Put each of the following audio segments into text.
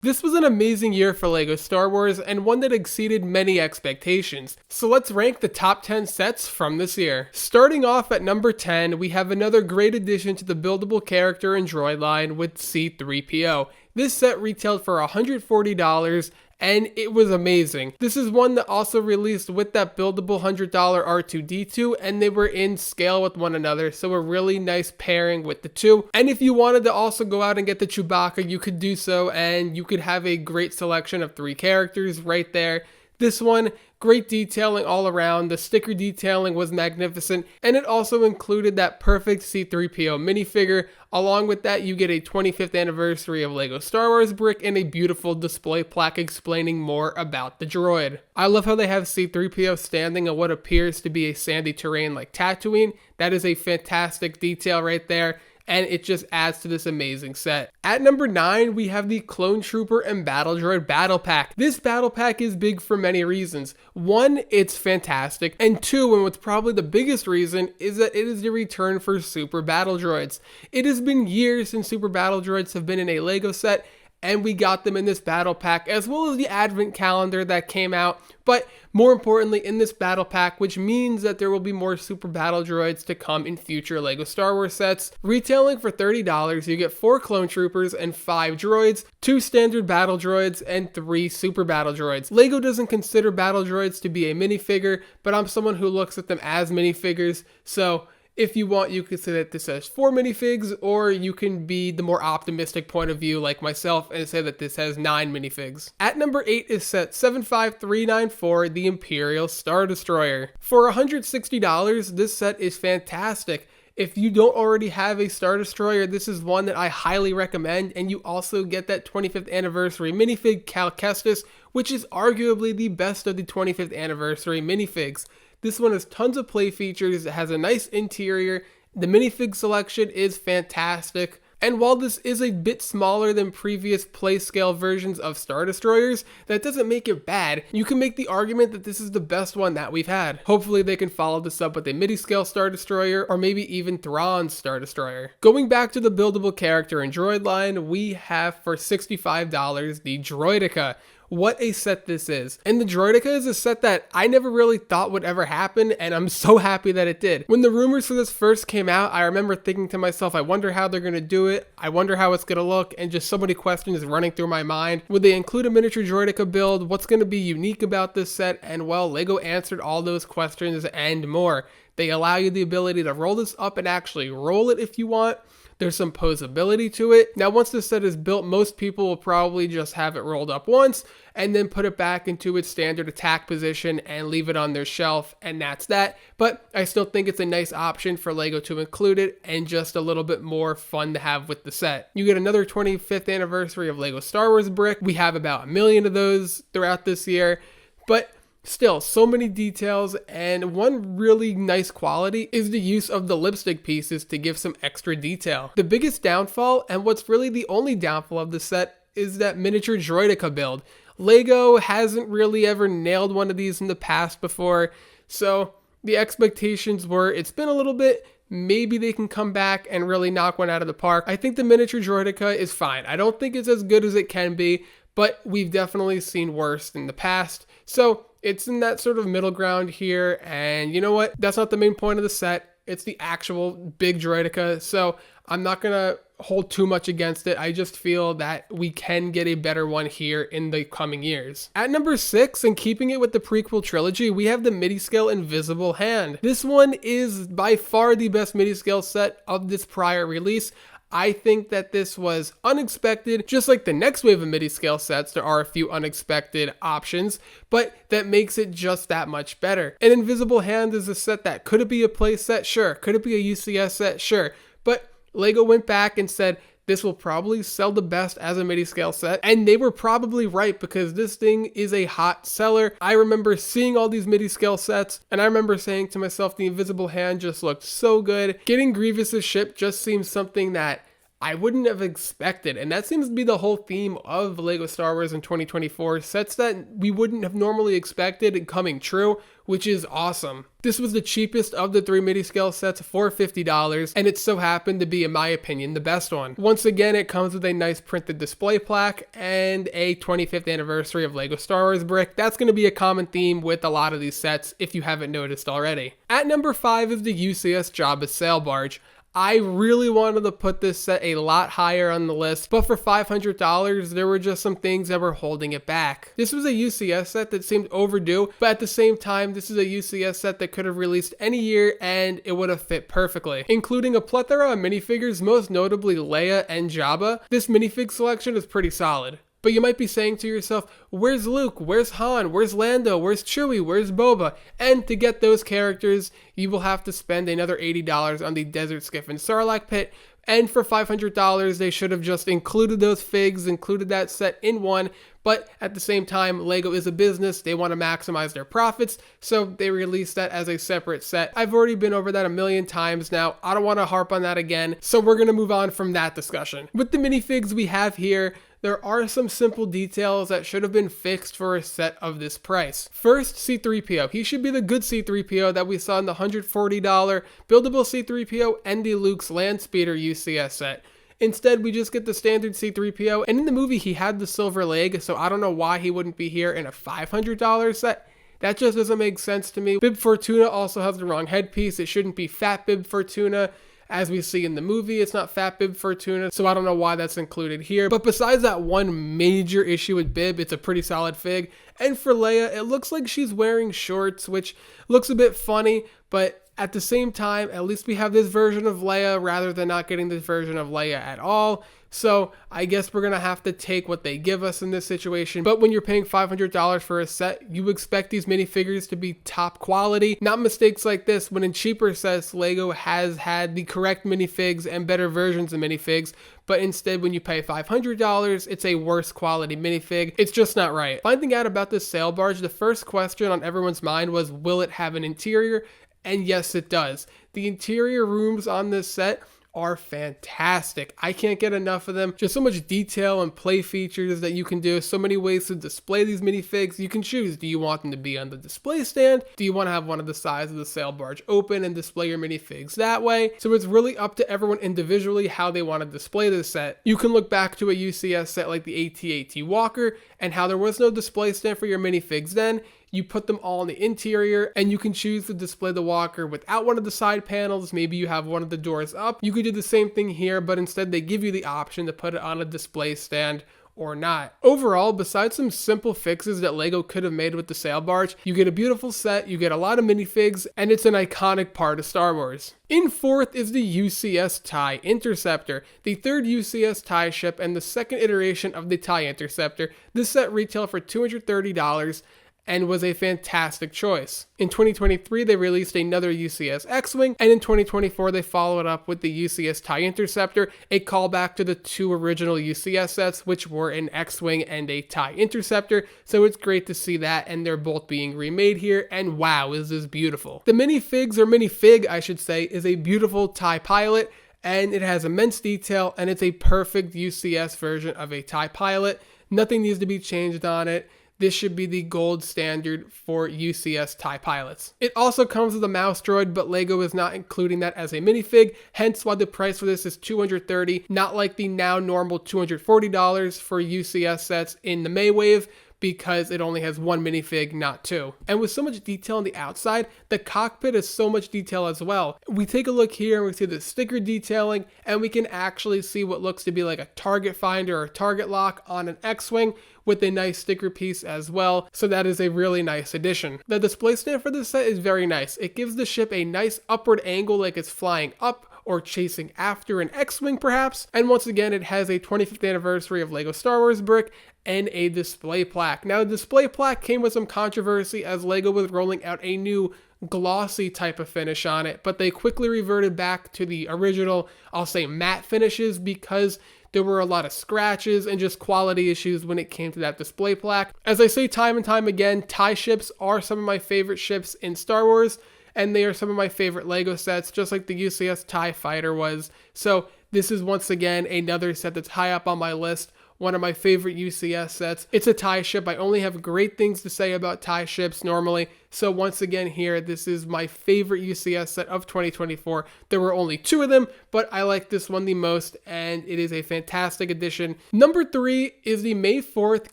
This was an amazing year for LEGO Star Wars and one that exceeded many expectations. So let's rank the top 10 sets from this year. Starting off at number 10, we have another great addition to the buildable character and droid line with C-3PO. This set retailed for $140 and it was amazing. This is one that also released with that buildable $100 R2-D2 and they were in scale with one another, so a really nice pairing with the two. And if you wanted to also go out and get the Chewbacca, you could do so and you could have a great selection of 3 characters right there. This one, great detailing all around, the sticker detailing was magnificent, and it also included that perfect C-3PO minifigure. Along with that, you get a 25th anniversary of LEGO Star Wars brick and a beautiful display plaque explaining more about the droid. I love how they have C-3PO standing on what appears to be a sandy terrain like Tatooine. That is a fantastic detail right there, and it just adds to this amazing set. At number 9, we have the Clone Trooper and Battle Droid Battle Pack. This battle pack is big for many reasons. 1, it's fantastic, and 2, and what's probably the biggest reason, is that it is the return for Super Battle Droids. It has been years since Super Battle Droids have been in a LEGO set, and we got them in this battle pack, as well as the advent calendar that came out, but more importantly in this battle pack, which means that there will be more Super Battle Droids to come in future LEGO Star Wars sets. Retailing for $30, you get 4 Clone Troopers and 5 droids, 2 standard battle droids, and 3 Super Battle Droids. LEGO doesn't consider battle droids to be a minifigure, but I'm someone who looks at them as minifigures, so if you want, you can say that this has 4 minifigs, or you can be the more optimistic point of view like myself and say that this has 9 minifigs. At number 8 is set 75394, the Imperial Star Destroyer. For $160, this set is fantastic. If you don't already have a Star Destroyer, this is one that I highly recommend, and you also get that 25th anniversary minifig Cal Kestis, which is arguably the best of the 25th anniversary minifigs. This one has tons of play features, it has a nice interior, the minifig selection is fantastic, and while this is a bit smaller than previous play scale versions of Star Destroyers, that doesn't make it bad. You can make the argument that this is the best one that we've had. Hopefully they can follow this up with a midi-scale Star Destroyer, or maybe even Thrawn's Star Destroyer. Going back to the buildable character and droid line, we have for $65 the Droideka. What a set this is. And the Droideka is a set that I never really thought would ever happen, and I'm so happy that it did. When the rumors for this first came out, I remember thinking to myself, I wonder how they're going to do it, I wonder how it's going to look, and just so many questions running through my mind. Would they include a miniature Droideka build? What's going to be unique about this set? And well, LEGO answered all those questions and more. They allow you the ability to roll this up and actually roll it if you want. There's some posability to it. Now, once this set is built, most people will probably just have it rolled up once and then put it back into its standard attack position and leave it on their shelf, and that's that. But I still think it's a nice option for LEGO to include it and just a little bit more fun to have with the set. You get another 25th anniversary of LEGO Star Wars brick. We have about 1 million of those throughout this year, but still, so many details, and one really nice quality is the use of the lipstick pieces to give some extra detail. The biggest downfall, and what's really the only downfall of the set, is that miniature Droideka build. LEGO hasn't really ever nailed one of these in the past before, so the expectations were it's been a little bit, maybe they can come back and really knock one out of the park. I think the miniature Droideka is fine. I don't think it's as good as it can be, but we've definitely seen worse in the past, so it's in that sort of middle ground here, and you know what? That's not the main point of the set. It's the actual big Droideka, so I'm not going to hold too much against it. I just feel that we can get a better one here in the coming years. At number 6, and keeping it with the prequel trilogy, we have the midi-scale Invisible Hand. This one is by far the best midi-scale set of this prior release. I think that this was unexpected. Just like the next wave of midi-scale sets, there are a few unexpected options, but that makes it just that much better. An Invisible Hand is a set that, could it be a play set? Sure. Could it be a UCS set? Sure. But LEGO went back and said, this will probably sell the best as a midi-scale set, and they were probably right because this thing is a hot seller. I remember seeing all these midi-scale sets, and I remember saying to myself, the Invisible Hand just looked so good. Getting Grievous's ship just seems something that I wouldn't have expected. And that seems to be the whole theme of LEGO Star Wars in 2024, sets that we wouldn't have normally expected coming true, which is awesome. This was the cheapest of the 3 mini scale sets for $50, and it so happened to be, in my opinion, the best one. Once again, it comes with a nice printed display plaque and a 25th anniversary of LEGO Star Wars brick. That's going to be a common theme with a lot of these sets if you haven't noticed already. At number 5 is the UCS Jabba Sail Barge. I really wanted to put this set a lot higher on the list, but for $500, there were just some things that were holding it back. This was a UCS set that seemed overdue, but at the same time, this is a UCS set that could have released any year and it would have fit perfectly. Including a plethora of minifigures, most notably Leia and Jabba, this minifig selection is pretty solid. But you might be saying to yourself, where's Luke? Where's Han? Where's Lando? Where's Chewie? Where's Boba? And to get those characters, you will have to spend another $80 on the Desert Skiff and Sarlacc pit. And for $500, they should have just included those figs, included that set in one. But at the same time, LEGO is a business. They want to maximize their profits, so they released that as a separate set. I've already been over that a million times now. I don't want to harp on that again, so we're going to move on from that discussion. With the minifigs we have here, there are some simple details that should have been fixed for a set of this price. First, C-3PO. He should be the good C-3PO that we saw in the $140 buildable C-3PO and the Luke's Landspeeder UCS set. Instead, we just get the standard C-3PO, and in the movie he had the silver leg, so I don't know why he wouldn't be here in a $500 set. That just doesn't make sense to me. Bib Fortuna also has the wrong headpiece. It shouldn't be Fat Bib Fortuna. As we see in the movie, it's not Fat Bib Fortuna, so I don't know why that's included here. But besides that one major issue with Bib, it's a pretty solid fig. And for Leia, it looks like she's wearing shorts, which looks a bit funny, but at the same time, at least we have this version of Leia rather than not getting this version of Leia at all. So I guess we're going to have to take what they give us in this situation. But when you're paying $500 for a set, you expect these minifigures to be top quality, not mistakes like this when in cheaper sets, LEGO has had the correct minifigs and better versions of minifigs. But instead, when you pay $500, it's a worse quality minifig. It's just not right. Finding out about this sail barge, the first question on everyone's mind was, will it have an interior? And yes, it does. The interior rooms on this set are fantastic. I can't get enough of them. Just so much detail and play features that you can do. So many ways to display these minifigs. You can choose. Do you want them to be on the display stand? Do you want to have one of the sides of the sail barge open and display your minifigs that way? So it's really up to everyone individually how they want to display this set. You can look back to a UCS set like the AT-AT Walker and how there was no display stand for your minifigs then. You put them all in the interior and you can choose to display the walker without one of the side panels. Maybe you have one of the doors up. You could do the same thing here, but instead they give you the option to put it on a display stand or not. Overall, besides some simple fixes that LEGO could have made with the sail barge, you get a beautiful set, you get a lot of minifigs, and it's an iconic part of Star Wars. In fourth is the UCS TIE Interceptor, the third UCS TIE ship and the second iteration of the TIE Interceptor. This set retailed for $230. And was a fantastic choice. In 2023, they released another UCS X-Wing, and in 2024, they followed up with the UCS TIE Interceptor, a callback to the two original UCS sets, which were an X-Wing and a TIE Interceptor, so it's great to see that, and they're both being remade here, and wow, is this beautiful. The minifigs, or minifig, I should say, is a beautiful TIE pilot, and it has immense detail, and it's a perfect UCS version of a TIE pilot. Nothing needs to be changed on it. This should be the gold standard for UCS TIE pilots. It also comes with a mouse droid, but LEGO is not including that as a minifig, hence why the price for this is $230, not like the now normal $240 for UCS sets in the May wave, because it only has one minifig, not two. And with so much detail on the outside, the cockpit has so much detail as well. We take a look here and we see the sticker detailing, and we can actually see what looks to be like a target finder or target lock on an X-Wing with a nice sticker piece as well. So that is a really nice addition. The display stand for this set is very nice. It gives the ship a nice upward angle like it's flying up or chasing after an X-Wing perhaps. And once again, it has a 25th anniversary of LEGO Star Wars brick and a display plaque. Now, the display plaque came with some controversy as LEGO was rolling out a new glossy type of finish on it, but they quickly reverted back to the original, I'll say matte finishes, because there were a lot of scratches and just quality issues when it came to that display plaque. As I say time and time again, TIE ships are some of my favorite ships in Star Wars, and they are some of my favorite LEGO sets, just like the UCS TIE Fighter was. So this is once again another set that's high up on my list. One of my favorite UCS sets. It's a TIE ship. I only have great things to say about TIE ships normally. So once again here, this is my favorite UCS set of 2024. There were only 2 of them, but I like this one the most, and it is a fantastic addition. Number 3 is the May 4th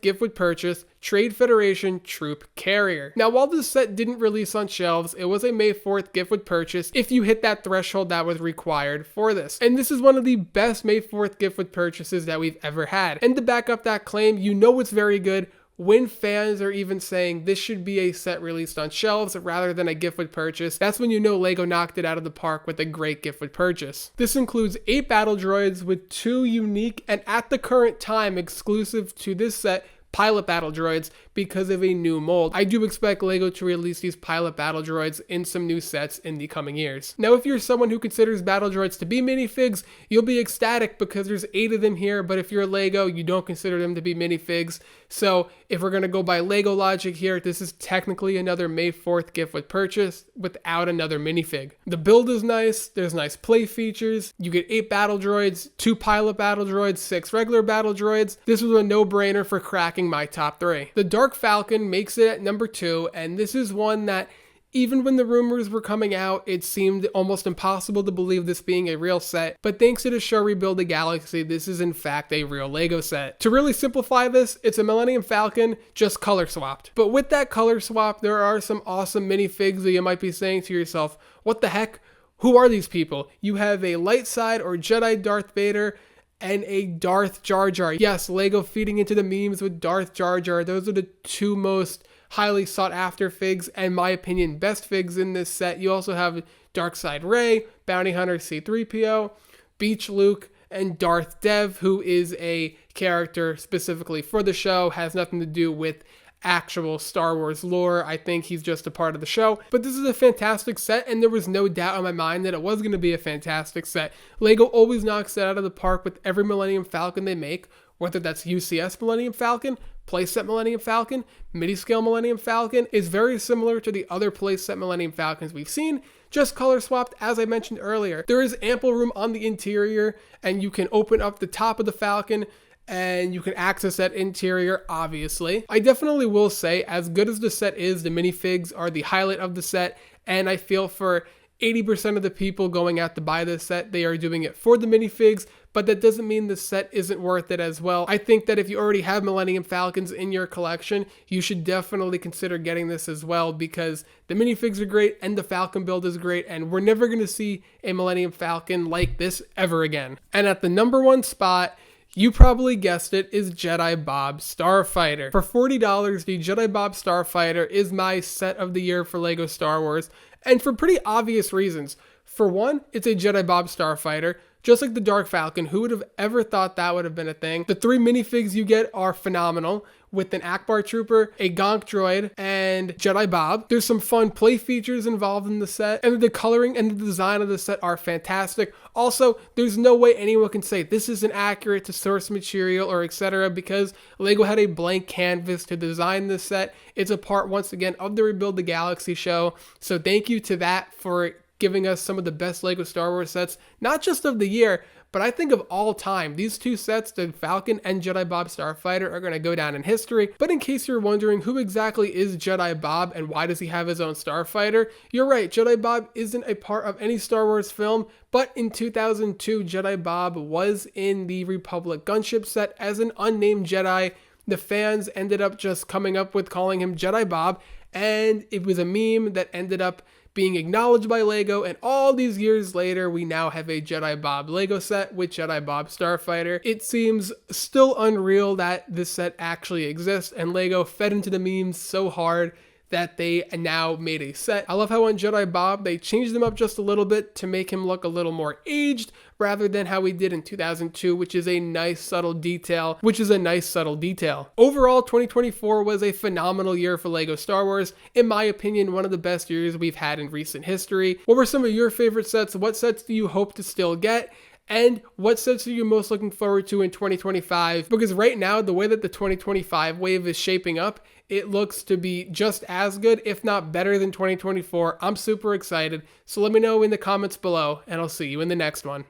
gift with purchase Trade Federation Troop Carrier. Now, while this set didn't release on shelves, it was a May 4th gift with purchase if you hit that threshold that was required for this. And this is one of the best May 4th gift with purchases that we've ever had. And to back up that claim, you know it's very good when fans are even saying this should be a set released on shelves rather than a gift with purchase. That's when you know LEGO knocked it out of the park with a great gift with purchase. This includes 8 battle droids with 2 unique and at the current time exclusive to this set pilot battle droids because of a new mold. I do expect LEGO to release these pilot battle droids in some new sets in the coming years. Now, if you're someone who considers battle droids to be minifigs, you'll be ecstatic because there's 8 of them here, but if you're LEGO, you don't consider them to be minifigs. So if we're going to go by LEGO logic here, this is technically another May 4th gift with purchase without another minifig. The build is nice, there's nice play features, you get 8 battle droids, 2 pilot battle droids, 6 regular battle droids. This was a no-brainer for cracking my top 3. The Dark Falcon makes it at number 2, and this is one that even when the rumors were coming out, it seemed almost impossible to believe this being a real set, but thanks to the show Rebuild the Galaxy, this is in fact a real LEGO set. To really simplify this, it's a Millennium Falcon, just color swapped. But with that color swap, there are some awesome minifigs that you might be saying to yourself, what the heck? Who are these people? You have a light side or Jedi Darth Vader, and a Darth Jar Jar. Yes, LEGO feeding into the memes with Darth Jar Jar. Those are the 2 most highly sought after figs, and my opinion, best figs in this set. You also have Darkside Rey, Bounty Hunter C-3PO, Beach Luke, and Darth Dev, who is a character specifically for the show, has nothing to do with actual Star Wars lore. I think he's just a part of the show. But this is a fantastic set, and there was no doubt in my mind that it was going to be a fantastic set. LEGO always knocks it out of the park with every Millennium Falcon they make, whether that's UCS Millennium Falcon, playset Millennium Falcon, midi-scale Millennium Falcon. Is very similar to the other playset Millennium Falcons we've seen, just color swapped as I mentioned earlier. There is ample room on the interior, and you can open up the top of the Falcon and you can access that interior, obviously. I definitely will say, as good as the set is, the minifigs are the highlight of the set, and I feel for 80% of the people going out to buy this set, they are doing it for the minifigs, but that doesn't mean the set isn't worth it as well. I think that if you already have Millennium Falcons in your collection, you should definitely consider getting this as well, because the minifigs are great and the Falcon build is great, and we're never going to see a Millennium Falcon like this ever again. And at the number 1 spot, you probably guessed it, is Jedi Bob Starfighter. For $40, the Jedi Bob Starfighter is my set of the year for LEGO Star Wars, and for pretty obvious reasons. For one, it's a Jedi Bob Starfighter, just like the Dark Falcon. Who would have ever thought that would have been a thing? The 3 minifigs you get are phenomenal, with an Akbar Trooper, a Gonk Droid, and Jedi Bob. There's some fun play features involved in the set, and the coloring and the design of the set are fantastic. Also, there's no way anyone can say this isn't accurate to source material or etc. because LEGO had a blank canvas to design this set. It's a part, once again, of the Rebuild the Galaxy show, so thank you to that for giving us some of the best LEGO Star Wars sets, not just of the year, but I think of all time. These 2 sets, the Falcon and Jedi Bob Starfighter, are going to go down in history. But in case you're wondering who exactly is Jedi Bob and why does he have his own Starfighter, you're right, Jedi Bob isn't a part of any Star Wars film, but in 2002, Jedi Bob was in the Republic gunship set as an unnamed Jedi. The fans ended up just coming up with calling him Jedi Bob, and it was a meme that ended up being acknowledged by LEGO, and all these years later, we now have a Jedi Bob LEGO set with Jedi Bob Starfighter. It seems still unreal that this set actually exists, and LEGO fed into the memes so hard that they now made a set. I love how on Jedi Bob, they changed him up just a little bit to make him look a little more aged, rather than how we did in 2002, which is a nice subtle detail. Overall, 2024 was a phenomenal year for LEGO Star Wars. In my opinion, one of the best years we've had in recent history. What were some of your favorite sets? What sets do you hope to still get? And what sets are you most looking forward to in 2025? Because right now, the way that the 2025 wave is shaping up, it looks to be just as good, if not better than 2024. I'm super excited. So let me know in the comments below, and I'll see you in the next one.